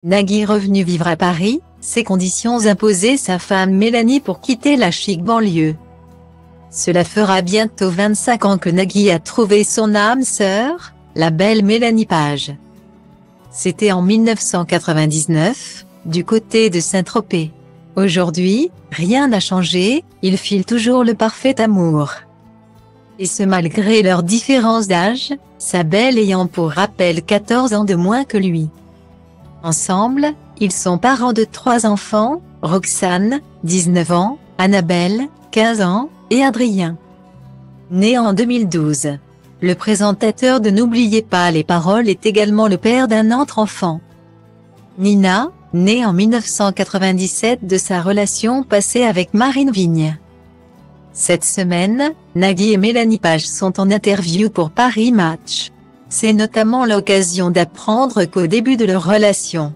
Nagui revenu vivre à Paris, ces conditions imposaient sa femme Mélanie pour quitter la chic banlieue. Cela fera bientôt 25 ans que Nagui a trouvé son âme sœur, la belle Mélanie Page. C'était en 1999, du côté de Saint-Tropez. Aujourd'hui, rien n'a changé, ils filent toujours le parfait amour. Et ce malgré leur différence d'âge, sa belle ayant pour rappel 14 ans de moins que lui. Ensemble, ils sont parents de 3 enfants, Roxane, 19 ans, Annabelle, 15 ans, et Adrien. Né en 2012. Le présentateur de N'oubliez pas les paroles est également le père d'un autre enfant. Nina, née en 1997 de sa relation passée avec Marine Vigne. Cette semaine, Nagui et Mélanie Page sont en interview pour Paris Match. C'est notamment l'occasion d'apprendre qu'au début de leur relation,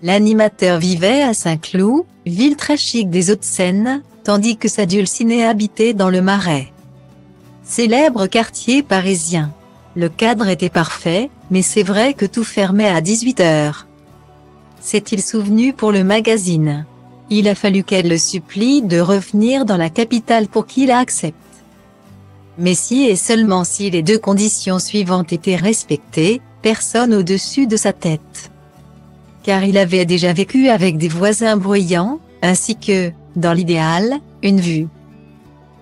l'animateur vivait à Saint-Cloud, ville très chic des Hauts-de-Seine, tandis que sa dulcinée habitait dans le Marais. Célèbre quartier parisien. Le cadre était parfait, mais c'est vrai que tout fermait à 18 h. S'est-il souvenu pour le magazine? Il a fallu qu'elle le supplie de revenir dans la capitale pour qu'il accepte. Mais si et seulement si les 2 conditions suivantes étaient respectées, personne au-dessus de sa tête. Car il avait déjà vécu avec des voisins bruyants, ainsi que, dans l'idéal, une vue.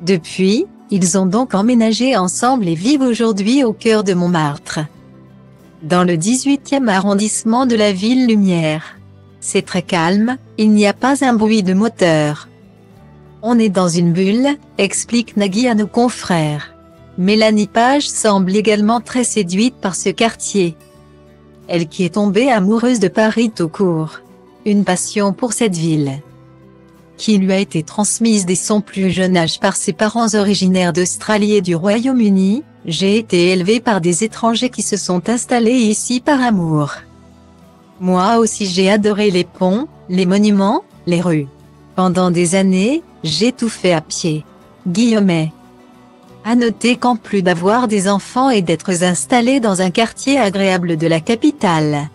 Depuis, ils ont donc emménagé ensemble et vivent aujourd'hui au cœur de Montmartre, dans le 18e arrondissement de la ville Lumière. C'est très calme, il n'y a pas un bruit de moteur. On est dans une bulle, explique Nagui à nos confrères. Mélanie Page semble également très séduite par ce quartier. Elle qui est tombée amoureuse de Paris tout court. Une passion pour cette ville, qui lui a été transmise dès son plus jeune âge par ses parents originaires d'Australie et du Royaume-Uni. J'ai été élevée par des étrangers qui se sont installés ici par amour. Moi aussi j'ai adoré les ponts, les monuments, les rues. Pendant des années, j'ai tout fait à pied. Guillemet. À noter qu'en plus d'avoir des enfants et d'être installés dans un quartier agréable de la capitale,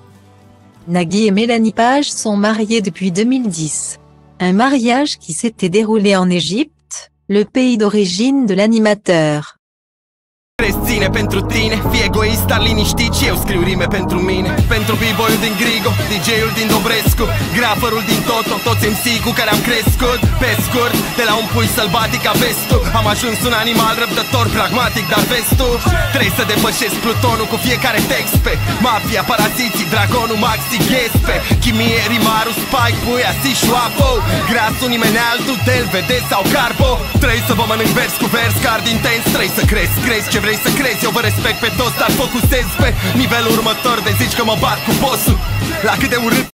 Nagui et Mélanie Page sont mariés depuis 2010. Un mariage qui s'était déroulé en Égypte, le pays d'origine de l'animateur. Ține pentru tine, fii egoist, dar liniștit și eu scriu rime pentru mine. Pentru b-boy-ul din Grigo, DJ-ul din Dobrescu, graferul din Toto, toți MC cu care am crescut. Pe scurt, de la un pui sălbatic ca vestul, am ajuns un animal răbdător, pragmatic, dar vestul. Trebuie să depășesc plutonul cu fiecare text pe mafia, paraziții, dragonul, maxi, ghespe, chimie, rimarul, spike, puia, si, șoapo, grasul, nimeni altul, del, vede sau carbo. Trebuie să vă mănânc vers cu vers, card intens, trebuie să crezi ce vrei să crezi, eu vă respect pe toți, dar focusez pe nivelul următor de zici că mă bat cu bossul. La cât de urât